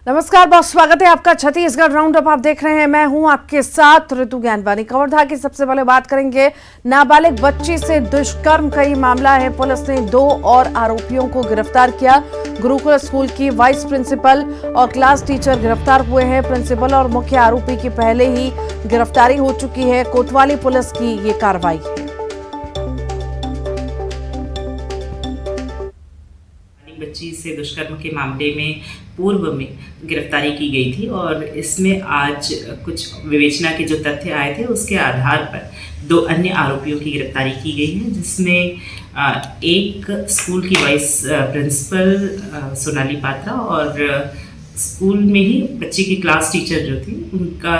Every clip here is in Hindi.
नमस्कार, बहुत स्वागत है आपका छत्तीसगढ़ राउंड अप आप देख रहे हैं। मैं हूं आपके साथ ऋतु ज्ञानवानी। कवर्धा की सबसे पहले बात करेंगे। नाबालिग बच्ची से दुष्कर्म का ये मामला है। पुलिस ने 2 और आरोपियों को गिरफ्तार किया। गुरुकुल स्कूल की वाइस प्रिंसिपल और क्लास टीचर गिरफ्तार हुए हैं। प्रिंसिपल और मुख्य आरोपी की पहले ही गिरफ्तारी हो चुकी है। कोतवाली पुलिस की ये कार्रवाई है। बच्ची से दुष्कर्म के मामले में पूर्व में गिरफ्तारी की गई थी और इसमें आज कुछ विवेचना के जो तथ्य आए थे उसके आधार पर 2 अन्य आरोपियों की गिरफ्तारी की गई है, जिसमें एक स्कूल की वाइस प्रिंसिपल सोनाली पात्रा और स्कूल में ही बच्ची की क्लास टीचर जो थी उनका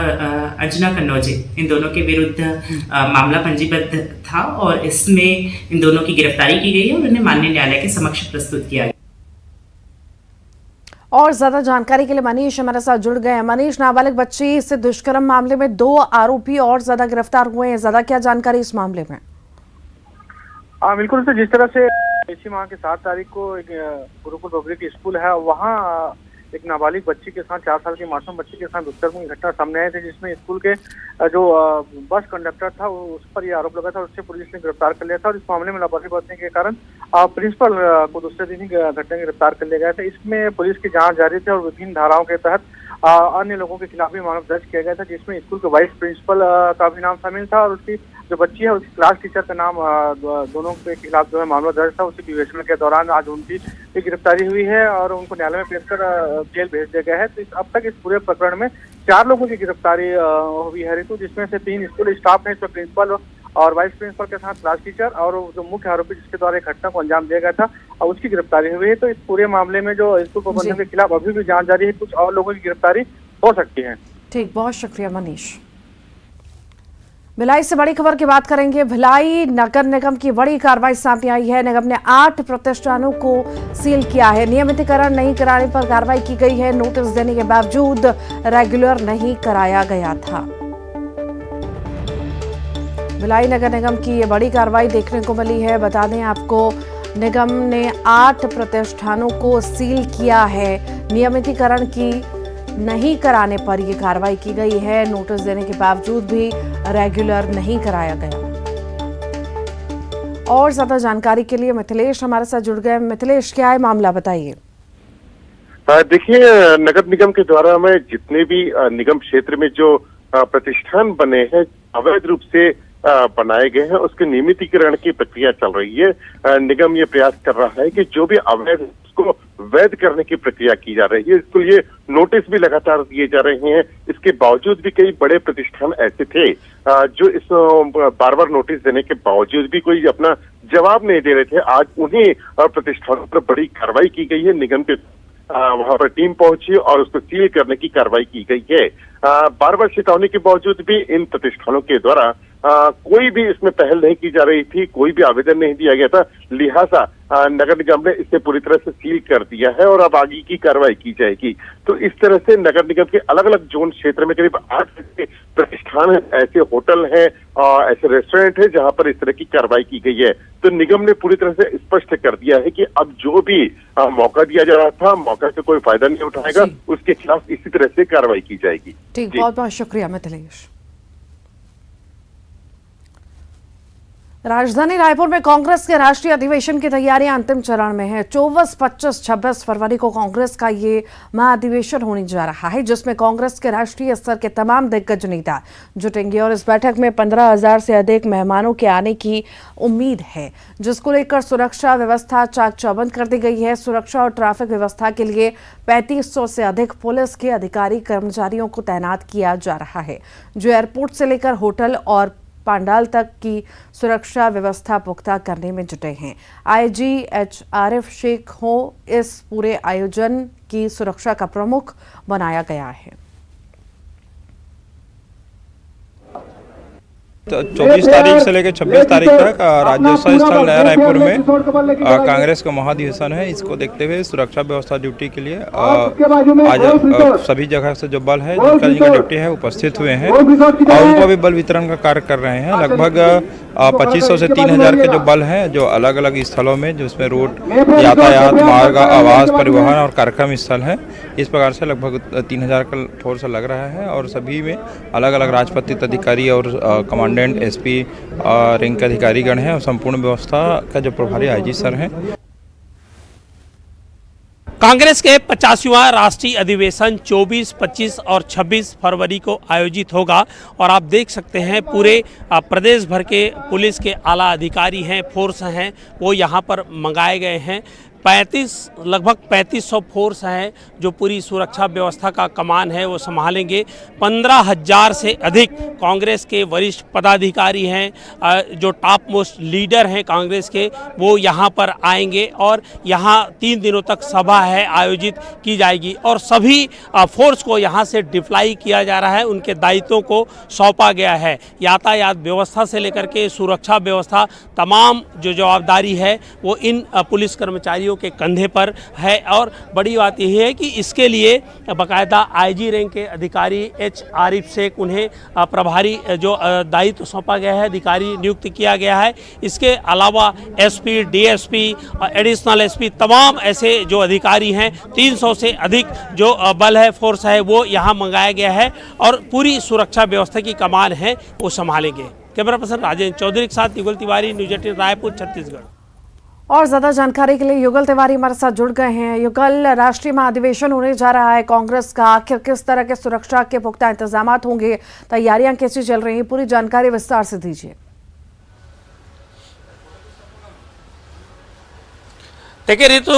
अंजना कन्नौजे, इन दोनों के विरुद्ध मामला पंजीबद्ध था और इसमें इन दोनों की गिरफ्तारी की गई है और उन्हें माननीय न्यायालय के समक्ष प्रस्तुत किया गया। और ज्यादा जानकारी के लिए मनीष हमारे साथ जुड़ गए हैं। मनीष, नाबालिग बच्ची से दुष्कर्म मामले में 2 आरोपी और ज्यादा गिरफ्तार हुए हैं। ज्यादा क्या जानकारी इस मामले में? बिल्कुल, तो जिस तरह से इसी माह की 7 तारीख को एक गुरुकुल पब्लिक स्कूल है, वहाँ एक नाबालिग बच्ची के साथ 4 साल की मासूम बच्ची के साथ दुष्कर्म की घटना सामने आई थी, जिसमें स्कूल के जो बस कंडक्टर था उस पर यह आरोप लगा था। उससे पुलिस ने गिरफ्तार कर लिया था और इस मामले में लापरवाही बरतने के कारण प्रिंसिपल को दूसरे दिन ही घटना में गिरफ्तार कर लिया गया था। इसमें पुलिस की जांच जारी थी और विभिन्न धाराओं के तहत अन्य लोगों के खिलाफ भी मामला दर्ज किया गया था, जिसमें स्कूल के वाइस प्रिंसिपल का भी नाम शामिल था और उसकी जो बच्ची है उसकी क्लास टीचर का नाम, दोनों के खिलाफ जो है मामला दर्ज था। उसी विवेचना के दौरान आज उनकी गिरफ्तारी हुई है और उनको न्यायालय में पेश कर जेल भेज दिया गया है। तो अब तक इस पूरे प्रकरण में 4 लोगों की गिरफ्तारी हुई है ऋतु, जिसमें से 3 स्कूल स्टाफ है, इसमें प्रिंसिपल और वाइस प्रिंसिपल के साथ क्लास टीचर और जो मुख्य आरोपी जिसके द्वारा एक घटना को अंजाम दिया गया था और उसकी गिरफ्तारी हुई है। तो इस पूरे मामले में जो स्कूल प्रबंधन के खिलाफ अभी भी जांच जारी है, कुछ और लोगों की गिरफ्तारी हो सकती है। ठीक, बहुत शुक्रिया मनीष। भिलाई से बड़ी खबर की बात करेंगे। भिलाई नगर निगम की बड़ी कार्रवाई सामने आई है। निगम ने 8 प्रतिष्ठानों को सील किया है। नियमितीकरण नहीं कराने पर कार्रवाई की गई है। नोटिस देने के बावजूद रेगुलर नहीं कराया गया था। भिलाई नगर निगम की ये बड़ी कार्रवाई देखने को मिली है। बता दें आपको, निगम ने 8 प्रतिष्ठानों को सील किया है। नियमितीकरण की नहीं कराने पर यह कार्रवाई की गई है। नोटिस देने के बावजूद भी रेगुलर नहीं कराया गया। और ज्यादा जानकारी के लिए मिथिलेश हमारे साथ जुड़ गए। मिथिलेश, क्या है मामला, बताइए। देखिए, नगर निगम के द्वारा में जितने भी निगम क्षेत्र में जो प्रतिष्ठान बने हैं, अवैध रूप से बनाए गए हैं, उसके नियमितीकरण की प्रक्रिया चल रही है। निगम ये प्रयास कर रहा है कि जो भी अवैध उसको वैध करने की प्रक्रिया की जा रही है। इसके लिए नोटिस भी लगातार दिए जा रहे हैं। इसके बावजूद भी कई बड़े प्रतिष्ठान ऐसे थे जो इस बार बार नोटिस देने के बावजूद भी कोई अपना जवाब नहीं दे रहे थे। आज उन्हीं प्रतिष्ठानों पर बड़ी कार्रवाई की गई है। निगम के वहां पर टीम पहुंची और उसको सील करने की कार्रवाई की गई है। बार बार चेतावनी के बावजूद भी इन प्रतिष्ठानों के द्वारा कोई भी इसमें पहल नहीं की जा रही थी, कोई भी आवेदन नहीं दिया गया था। लिहाजा नगर निगम ने इसे पूरी तरह से सील कर दिया है और अब आगे की कार्रवाई की जाएगी। तो इस तरह से नगर निगम के अलग अलग जोन क्षेत्र में करीब 8 प्रतिष्ठान ऐसे होटल हैं, ऐसे रेस्टोरेंट है जहां पर इस तरह की कार्रवाई की गई है। तो निगम ने पूरी तरह से स्पष्ट कर दिया है कि अब जो भी मौका दिया जा रहा था, मौका से कोई फायदा नहीं उठाएगा, उसके खिलाफ इसी तरह से कार्रवाई की जाएगी। ठीक, बहुत बहुत शुक्रिया मिथिलेश। राजधानी रायपुर में कांग्रेस के राष्ट्रीय अधिवेशन की तैयारियां अंतिम चरण में है। 24, 25, 26 फरवरी को कांग्रेस का ये महाधिवेशन होने जा रहा है, जिसमें कांग्रेस के राष्ट्रीय स्तर के तमाम दिग्गज नेता जुटेंगे और इस बैठक में 15,000 से अधिक मेहमानों के आने की उम्मीद है, जिसको लेकर सुरक्षा व्यवस्था चाक चौबंद कर दी गई है। सुरक्षा और ट्रैफिक व्यवस्था के लिए 3500 से अधिक पुलिस के अधिकारी कर्मचारियों को तैनात किया जा रहा है, जो एयरपोर्ट से लेकर होटल और पांडाल तक की सुरक्षा व्यवस्था पुख्ता करने में जुटे हैं। आईजी एचआरएफ शेख को इस पूरे आयोजन की सुरक्षा का प्रमुख बनाया गया है। 24 तारीख से लेकर 26 तारीख तक राज्योत्सव स्थल नया रायपुर में कांग्रेस का महाधिवेशन है। इसको देखते हुए सुरक्षा व्यवस्था ड्यूटी के लिए आज सभी जगह से जो बल है जिनका ड्यूटी है उपस्थित हुए हैं और उनको भी बल वितरण का कार्य कर रहे हैं। लगभग 2500 से 3000 के जो बल हैं जो अलग अलग स्थलों में जिसमें रोड यातायात मार्ग आवास परिवहन और कार्यक्रम स्थल हैं, इस प्रकार से लगभग 3000 का फोर्स लग रहा है और सभी में अलग अलग राजपत्रित अधिकारी और कमांडेंट एसपी रैंक के अधिकारीगण हैं और संपूर्ण व्यवस्था का जो प्रभारी आईजी सर हैं। कांग्रेस के 50वां राष्ट्रीय अधिवेशन 24, 25 और 26 फरवरी को आयोजित होगा और आप देख सकते हैं पूरे प्रदेश भर के पुलिस के आला अधिकारी हैं, फोर्स हैं, वो यहाँ पर मंगाए गए हैं। लगभग 3500 फोर्स हैं जो पूरी सुरक्षा व्यवस्था का कमान है वो संभालेंगे। 15,000 से अधिक कांग्रेस के वरिष्ठ पदाधिकारी हैं, जो टॉप मोस्ट लीडर हैं कांग्रेस के, वो यहाँ पर आएंगे और यहाँ 3 दिनों तक सभा है आयोजित की जाएगी और सभी फोर्स को यहाँ से डिप्लॉय किया जा रहा है, उनके दायित्वों को सौंपा गया है। यातायात व्यवस्था से लेकर के सुरक्षा व्यवस्था तमाम जो जवाबदारी है वो इन पुलिस कर्मचारियों के कंधे पर है और बड़ी बात यही है कि इसके लिए बाकायदा आईजी रैंक के अधिकारी एच आरिफ शेख, उन्हें प्रभारी जो दायित्व सौंपा गया है, अधिकारी नियुक्त किया गया है। इसके अलावा एसपी, डीएसपी, एडिशनल एसपी, तमाम ऐसे जो अधिकारी हैं, 300 से अधिक जो बल है, फोर्स है, वो यहाँ मंगाया गया है और पूरी सुरक्षा व्यवस्था की कमान है वो संभालेंगे। कैमरा पर्सन राजेंद्र चौधरी के साथ युगल तिवारी, न्यूज़ 18 रायपुर, छत्तीसगढ़। और ज्यादा जानकारी के लिए युगल तिवारी हमारे साथ जुड़ गए हैं। युगल, राष्ट्रीय महाधिवेशन होने जा रहा है कांग्रेस का, आखिर किस तरह के सुरक्षा के पुख्ता इंतजाम होंगे, तैयारियां कैसी चल रही हैं, पूरी जानकारी विस्तार से दीजिए। देखिए ऋतु,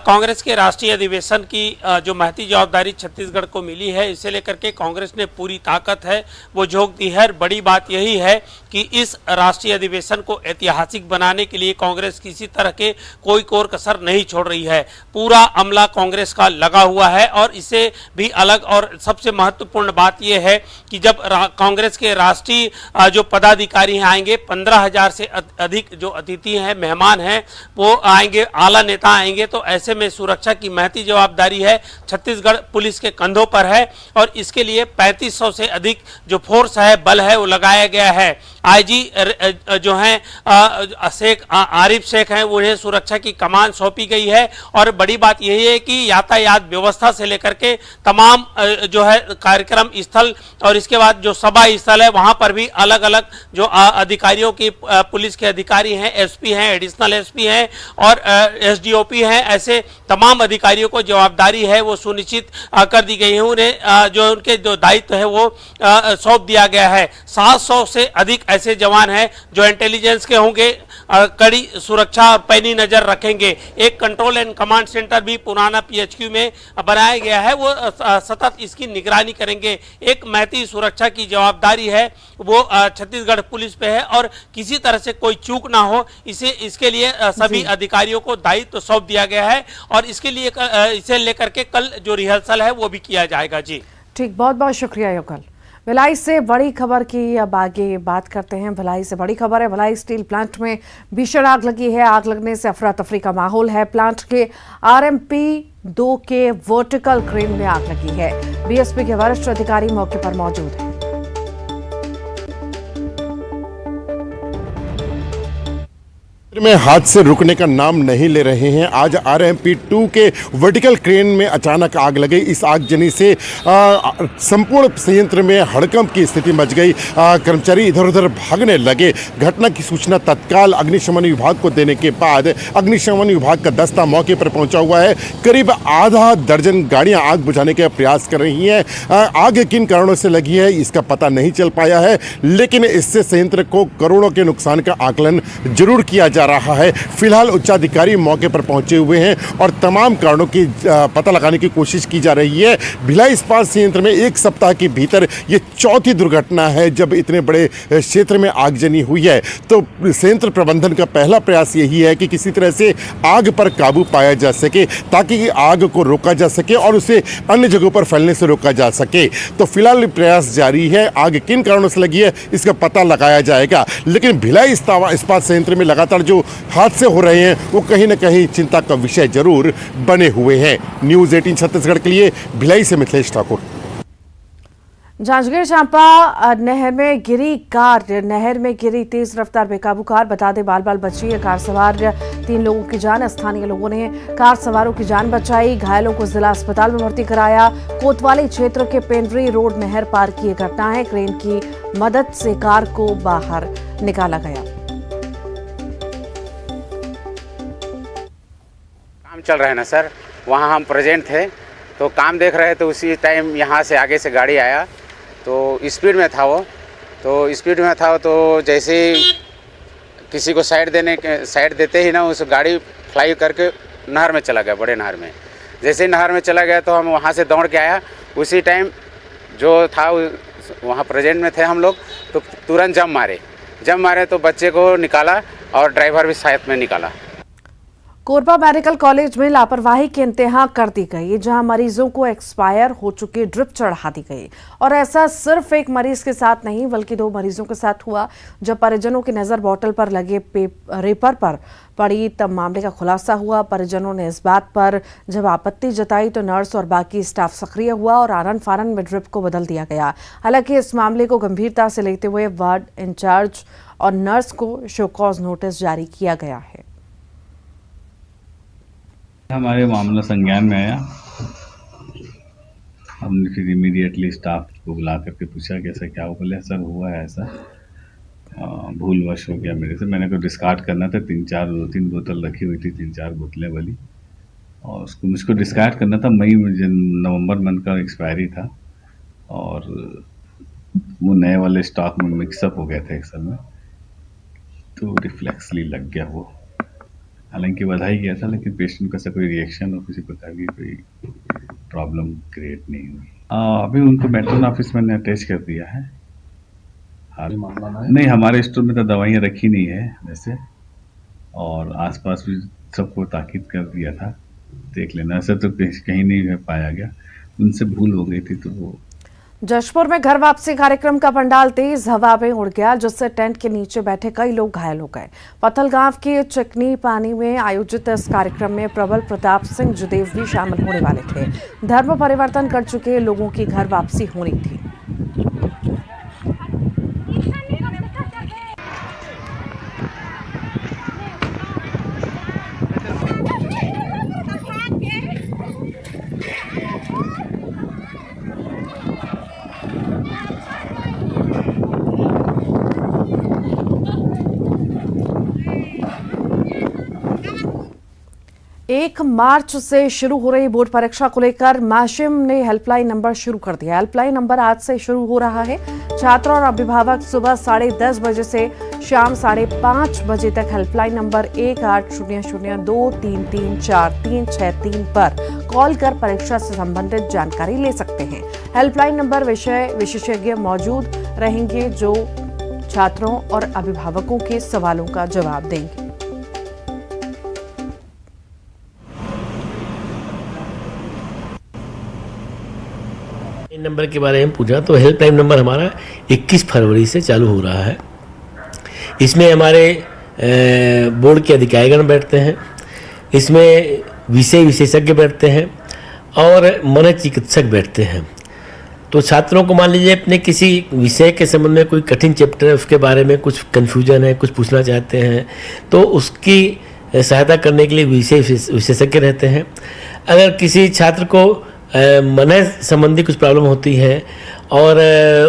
कांग्रेस के राष्ट्रीय अधिवेशन की जो महती जवाबदारी छत्तीसगढ़ को मिली है, इसे लेकर के कांग्रेस ने पूरी ताकत है वो झोंक दी है। बड़ी बात यही है कि इस राष्ट्रीय अधिवेशन को ऐतिहासिक बनाने के लिए कांग्रेस किसी तरह के कोई कोर कसर नहीं छोड़ रही है। पूरा अमला कांग्रेस का लगा हुआ है और इसे भी अलग और सबसे महत्वपूर्ण बात यह है कि जब कांग्रेस के राष्ट्रीय जो पदाधिकारी आएंगे, 15,000 से अधिक जो अतिथि हैं, मेहमान हैं, वो आएंगे, आला नेता आएंगे, तो ऐसे में सुरक्षा की महती जवाबदारी है छत्तीसगढ़ पुलिस के कंधों पर है और इसके लिए 3500 से अधिक जो फोर्स है, बल है, वो लगाया गया है। आईजी जो हैं शेख आरिफ शेख हैं, उन्हें सुरक्षा की कमान सौंपी गई है और बड़ी बात यही है कि यातायात व्यवस्था से लेकर के तमाम जो है कार्यक्रम स्थल और इसके बाद जो सभा स्थल है वहां पर भी अलग अलग जो अधिकारियों की पुलिस के अधिकारी हैं, एसपी हैं, एडिशनल एसपी हैं और एसडीओपी हैं, ऐसे तमाम अधिकारियों को जवाबदारी है वो सुनिश्चित कर दी गई है। उन्हें जो उनके जो दायित्व है वो सौंप दिया गया है। 700 से अधिक ऐसे जवान हैं जो इंटेलिजेंस के होंगे, कड़ी सुरक्षा और पैनी नजर रखेंगे। एक कंट्रोल एंड कमांड सेंटर भी पुराना पीएचक्यू में बनाया गया है, वो सतत इसकी निगरानी करेंगे। एक महती सुरक्षा की जवाबदारी है वो छत्तीसगढ़ पुलिस पे है और किसी तरह से कोई चूक ना हो, इसके लिए सभी अधिकारियों को दायित्व सौंप दिया गया है और इसके लिए इसे लेकर के कल जो रिहर्सल है वो भी किया जाएगा। जी ठीक, बहुत बहुत शुक्रिया युगल। भिलाई से बड़ी खबर की अब आगे बात करते हैं। भिलाई से बड़ी खबर है, भिलाई स्टील प्लांट में भीषण आग लगी है। आग लगने से अफरा तफरी का माहौल है। प्लांट के RMP 2 के वर्टिकल क्रेन में आग लगी है। बीएसपी के वरिष्ठ अधिकारी मौके पर मौजूद हैं। में हादसे रुकने का नाम नहीं ले रहे हैं। आज RMP 2 के वर्टिकल क्रेन में अचानक आग लगी। इस आगजनी से संपूर्ण संयंत्र में हड़कंप की स्थिति मच गई। कर्मचारी इधर उधर भागने लगे। घटना की सूचना तत्काल अग्निशमन विभाग को देने के बाद अग्निशमन विभाग का दस्ता मौके पर पहुंचा हुआ है। करीब आधा दर्जन गाड़ियां आग बुझाने का प्रयास कर रही हैं। आग किन कारणों से लगी है इसका पता नहीं चल पाया है, लेकिन इससे संयंत्र को करोड़ों के नुकसान का आकलन जरूर किया जा रहा है। फिलहाल उच्चाधिकारी मौके पर पहुंचे हुए हैं और तमाम कारणों की पता लगाने की कोशिश की जा रही है। भिलाई इस्पात संयंत्र में एक सप्ताह के भीतर ये चौथी दुर्घटना है जब इतने बड़े क्षेत्र में आगजनी हुई है। तो संयंत्र प्रबंधन का पहला प्रयास यही है कि किसी तरह से आग पर काबू पाया जा सके ताकि आग को रोका जा सके और उसे अन्य जगहों पर फैलने से रोका जा सके। तो फिलहाल प्रयास जारी है। आग किन कारणों से लगी है इसका पता लगाया जाएगा, लेकिन भिलाई इस्पात संयंत्र में लगातार जो हादसे हो रहे हैं वो कहीं ना कहीं चिंता का विषय जरूर बने हुए हैं। न्यूज़ 18 छत्तीसगढ़ के लिए भिलाई से मिथिलेश ठाकुर। जांजगीर चांपा नहर में गिरी तेज रफ्तार बेकाबू कार। बता दें बाल बची है। कार सवार 3 लोगों की जान। स्थानीय लोगों ने कार सवारों की जान बचाई, घायलों को जिला अस्पताल में भर्ती कराया। कोतवाली क्षेत्र के पेंड्री रोड नहर पार की घटना है। क्रेन की मदद से कार को बाहर निकाला गया। काम चल रहा है ना सर, वहाँ हम प्रेजेंट थे तो काम देख रहे थे। उसी टाइम यहाँ से आगे से गाड़ी आया तो स्पीड में था तो जैसे ही किसी को साइड देते ही ना उस गाड़ी फ्लाई करके नहर में चला गया, बड़े नहर में। जैसे ही नहर में चला गया तो हम वहाँ से दौड़ के आया। उसी टाइम जो था वहाँ प्रेजेंट में थे हम लोग, तो तुरंत जंप मारे तो बच्चे को निकाला और ड्राइवर भी साथ में निकाला। कोरबा मेडिकल कॉलेज में लापरवाही की इंतहा कर दी गई, जहां मरीजों को एक्सपायर हो चुकी ड्रिप चढ़ा दी गई। और ऐसा सिर्फ एक मरीज के साथ नहीं बल्कि 2 मरीजों के साथ हुआ। जब परिजनों की नजर बोतल पर लगे रेपर पर पड़ी तब मामले का खुलासा हुआ। परिजनों ने इस बात पर जब आपत्ति जताई तो नर्स और बाकी स्टाफ सक्रिय हुआ और आरन फारन में ड्रिप को बदल दिया गया। हालांकि इस मामले को गंभीरता से लेते हुए वार्ड इंचार्ज और नर्स को शो कॉज नोटिस जारी किया गया है। हमारे मामला संज्ञान में आया। हमने फिर इमीडिएटली स्टाफ को बुला करके पूछा कैसा क्या हो। बोले सर हुआ है ऐसा, भूलवश हो गया मेरे से। मैंने को डिस्कार्ड करना था, 2-3 बोतल रखी हुई थी, 3-4 बोतलें वाली, और मुझको डिस्कार्ड करना था। नवंबर मंथ का एक्सपायरी था और वो नए वाले स्टॉक में मिक्सअप हो गया था एक समय, तो रिफ्लेक्सली लग गया वो। हालांकि बधाई गया था लेकिन पेशेंट का ऐसा कोई रिएक्शन और किसी प्रकार की कोई प्रॉब्लम क्रिएट नहीं हुई। अभी उनको मेट्रोन ऑफिस में अटैच कर दिया है। नहीं, हमारे स्टोर में तो दवाइयाँ रखी नहीं है वैसे, और आसपास भी सबको ताकीद कर दिया था देख लेना। ऐसा तो कहीं नहीं पाया गया, उनसे भूल हो गई थी। तो वो जशपुर में घर वापसी कार्यक्रम का पंडाल तेज हवा में उड़ गया, जिससे टेंट के नीचे बैठे कई लोग घायल हो गए। पत्थलगांव के चिकनी पानी में आयोजित इस कार्यक्रम में प्रबल प्रताप सिंह जुदेव भी शामिल होने वाले थे। धर्म परिवर्तन कर चुके लोगों की घर वापसी होनी थी। एक मार्च से शुरू हो रही बोर्ड परीक्षा को लेकर माशिम ने हेल्पलाइन नंबर शुरू कर दिया। हेल्पलाइन नंबर आज से शुरू हो रहा है। छात्र और अभिभावक सुबह 10:30 बजे से शाम 5:30 बजे तक हेल्पलाइन नंबर 1800233436 पर कॉल कर परीक्षा से संबंधित जानकारी ले सकते हैं। हेल्पलाइन नंबर विशेषज्ञ मौजूद रहेंगे जो छात्रों और अभिभावकों के सवालों का जवाब देंगे। नंबर के बारे में पूछा तो हेल्पलाइन नंबर हमारा 21 फरवरी से चालू हो रहा है। इसमें हमारे बोर्ड के अधिकारीगण बैठते हैं, इसमें विषय विशेषज्ञ बैठते हैं और मनोचिकित्सक बैठते हैं। तो छात्रों को मान लीजिए अपने किसी विषय के संबंध में कोई कठिन चैप्टर है, उसके बारे में कुछ कन्फ्यूजन है, कुछ पूछना चाहते हैं, तो उसकी सहायता करने के लिए विषय विशेषज्ञ रहते हैं। अगर किसी छात्र को मन संबंधी कुछ प्रॉब्लम होती है और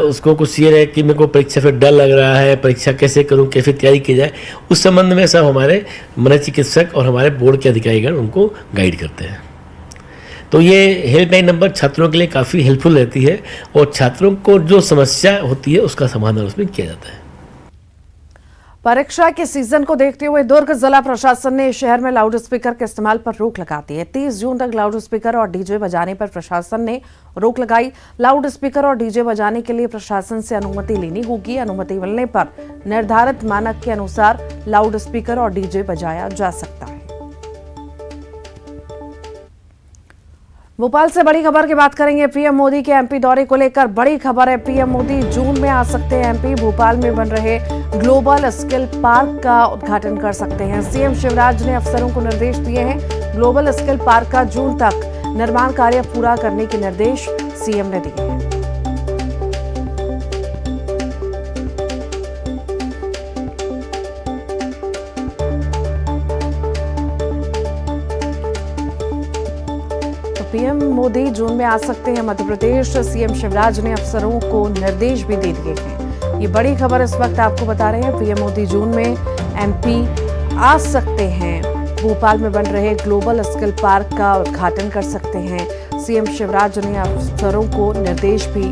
उसको कुछ ये है कि मेरे को परीक्षा से डर लग रहा है, परीक्षा कैसे करूं, कैसे तैयारी की जाए, उस संबंध में सब हमारे मनोचिकित्सक और हमारे बोर्ड के अधिकारीगण उनको गाइड करते हैं। तो ये हेल्पलाइन नंबर छात्रों के लिए काफ़ी हेल्पफुल रहती है और छात्रों को जो समस्या होती है उसका समाधान उसमें किया जाता है। परीक्षा के सीजन को देखते हुए दुर्ग जिला प्रशासन ने शहर में लाउड स्पीकर के इस्तेमाल पर रोक लगा दी है। 30 जून तक लाउड स्पीकर और डीजे बजाने पर प्रशासन ने रोक लगाई। लाउड स्पीकर और डीजे बजाने के लिए प्रशासन से अनुमति लेनी होगी। अनुमति मिलने पर निर्धारित मानक के अनुसार लाउड स्पीकर और डीजे बजाया जा सकता है। भोपाल से बड़ी खबर की बात करेंगे। पीएम मोदी के एमपी दौरे को लेकर बड़ी खबर है। पीएम मोदी जून में आ सकते हैं एमपी। भोपाल में बन रहे ग्लोबल स्किल पार्क का उद्घाटन कर सकते हैं। सीएम शिवराज ने अफसरों को निर्देश दिए हैं। ग्लोबल स्किल पार्क का जून तक निर्माण कार्य पूरा करने के निर्देश सीएम ने दिए हैं। पीएम मोदी जून में आ सकते हैं मध्य प्रदेश। सीएम शिवराज ने अफसरों को निर्देश भी दे दिए हैं। ये बड़ी खबर इस वक्त आपको बता रहे हैं। पीएम मोदी जून में एमपी आ सकते हैं। भोपाल में बन रहे ग्लोबल स्किल पार्क का उद्घाटन कर सकते हैं। सीएम शिवराज ने अफसरों को निर्देश भी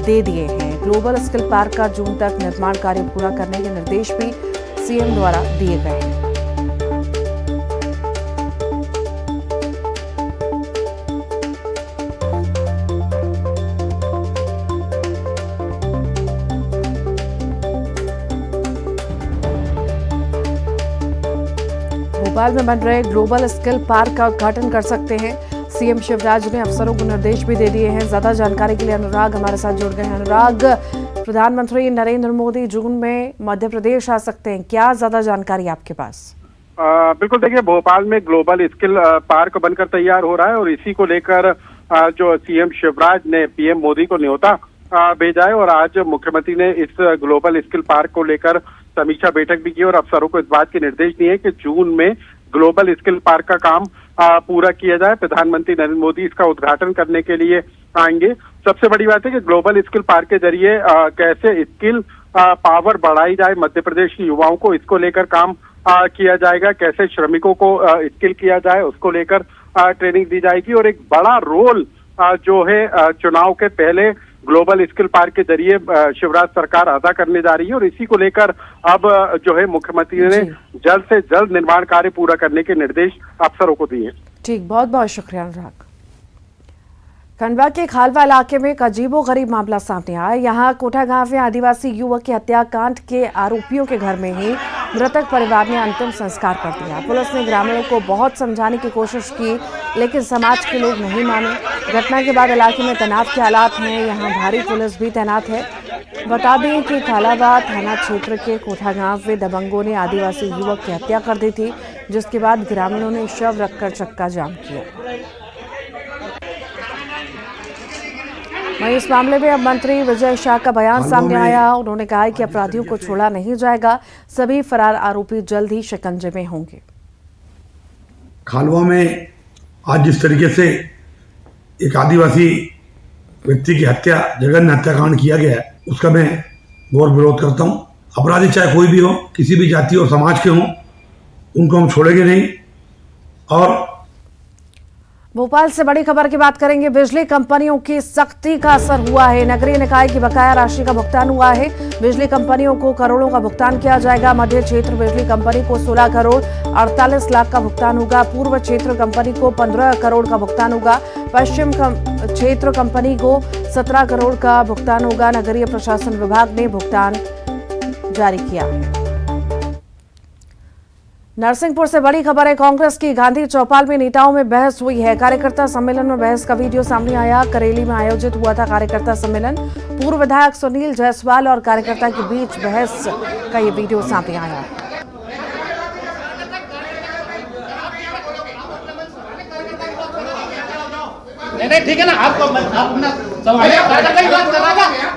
दे दिए हैं। ग्लोबल स्किल पार्क का जून तक निर्माण कार्य पूरा करने के निर्देश भी सीएम द्वारा दिए गए हैं। भोपाल में बन रहे ग्लोबल स्किल पार्क का उद्घाटन कर सकते हैं। सीएम शिवराज ने अफसरों को निर्देश भी दे दिए हैं। ज्यादा जानकारी के लिए अनुराग हमारे साथ जुड़ गए हैं। अनुराग, प्रधानमंत्री नरेंद्र मोदी जून में मध्य प्रदेश आ सकते हैं, क्या ज्यादा जानकारी आपके पास? बिल्कुल, देखिए भोपाल में ग्लोबल स्किल पार्क बनकर तैयार हो रहा है और इसी को लेकर जो सीएम शिवराज ने पीएम मोदी को न्योता भेजा है और आज मुख्यमंत्री ने इस ग्लोबल स्किल पार्क को लेकर समीक्षा बैठक भी की और अफसरों को इस बात के निर्देश दिए कि जून में ग्लोबल स्किल पार्क का काम पूरा किया जाए। प्रधानमंत्री नरेंद्र मोदी इसका उद्घाटन करने के लिए आएंगे। सबसे बड़ी बात है कि ग्लोबल स्किल पार्क के जरिए कैसे स्किल पावर बढ़ाई जाए मध्य प्रदेश के युवाओं को, इसको लेकर काम किया जाएगा। कैसे श्रमिकों को स्किल किया जाए उसको लेकर ट्रेनिंग दी जाएगी और एक बड़ा रोल जो है चुनाव के पहले ग्लोबल स्किल पार्क के जरिए शिवराज सरकार अदा करने जा रही है और इसी को लेकर अब जो है मुख्यमंत्री ने जल्द से जल्द निर्माण कार्य पूरा करने के निर्देश अफसरों को दिए। ठीक, बहुत बहुत शुक्रिया अनुराग। खंडवा के खालवा इलाके में एक अजीबोगरीब मामला सामने आया। यहाँ कोठा गांव में आदिवासी युवक की हत्याकांड के आरोपियों के घर में ही मृतक परिवार ने अंतिम संस्कार कर दिया। पुलिस ने ग्रामीणों को बहुत समझाने की कोशिश की, लेकिन समाज के लोग नहीं माने। घटना के बाद इलाके में तनाव के हालात हैं। यहाँ भारी पुलिस भी तैनात है। बता दें कि खालावा थाना क्षेत्र के कोठा गांव में दबंगों ने आदिवासी युवक की हत्या कर दी थी, जिसके बाद ग्रामीणों ने शव रखकर चक्का जाम किया। वहीं इस मामले में अब मंत्री विजय शाह का बयान सामने आया। उन्होंने कहा कि अपराधियों को छोड़ा नहीं जाएगा, सभी फरार आरोपी जल्द ही शिकंजे में होंगे। खालवा में आज जिस तरीके से एक आदिवासी व्यक्ति की हत्या, जघन्य हत्याकांड किया गया है, उसका मैं घोर विरोध करता हूं। अपराधी चाहे कोई भी हो, किसी भी जाति और समाज के हों, उनको हम छोड़ेंगे नहीं। और भोपाल से बड़ी खबर की बात करेंगे। बिजली कंपनियों की सख्ती का असर हुआ है। नगरीय निकाय की बकाया राशि का भुगतान हुआ है। बिजली कंपनियों को करोड़ों का भुगतान किया जाएगा। मध्य क्षेत्र बिजली कंपनी को 16 करोड़ 48 लाख का भुगतान होगा। पूर्व क्षेत्र कंपनी को 15 करोड़ का भुगतान होगा। पश्चिम क्षेत्र कंपनी को 17 करोड़ का भुगतान होगा। नगरीय प्रशासन विभाग ने भुगतान जारी किया है। नरसिंहपुर से बड़ी खबर है। कांग्रेस की गांधी चौपाल में नेताओं में बहस हुई है। कार्यकर्ता सम्मेलन में बहस का वीडियो सामने आया। करेली में आयोजित हुआ था कार्यकर्ता सम्मेलन। पूर्व विधायक सुनील जायसवाल और कार्यकर्ता के बीच बहस का ये वीडियो सामने आया। नहीं ठीक है ना, आप अपना सवाल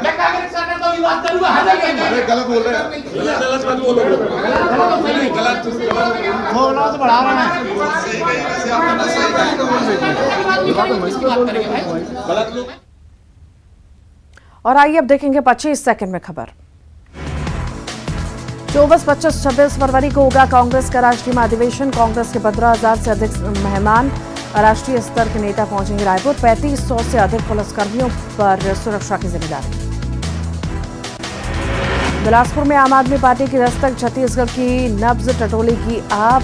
मैं कांग्रेस सरकार तो विवाद करूंगा। अरे गलत बोल रहे हैं, गलत मत बोलो, गलत बोलना तो बढ़ा रहा है। और आइए अब देखेंगे 25 सेकंड में खबर। 24, 25, 26 फरवरी को होगा कांग्रेस का राष्ट्रीय महाधिवेशन। कांग्रेस के 15,000 से अधिक मेहमान राष्ट्रीय स्तर के नेता पहुंचेंगे रायपुर। 3500 से अधिक पुलिसकर्मियों पर सुरक्षा की जिम्मेदारी। बिलासपुर में आम आदमी पार्टी की दस्तक, छत्तीसगढ़ की नब्ज टटोलेगी आप।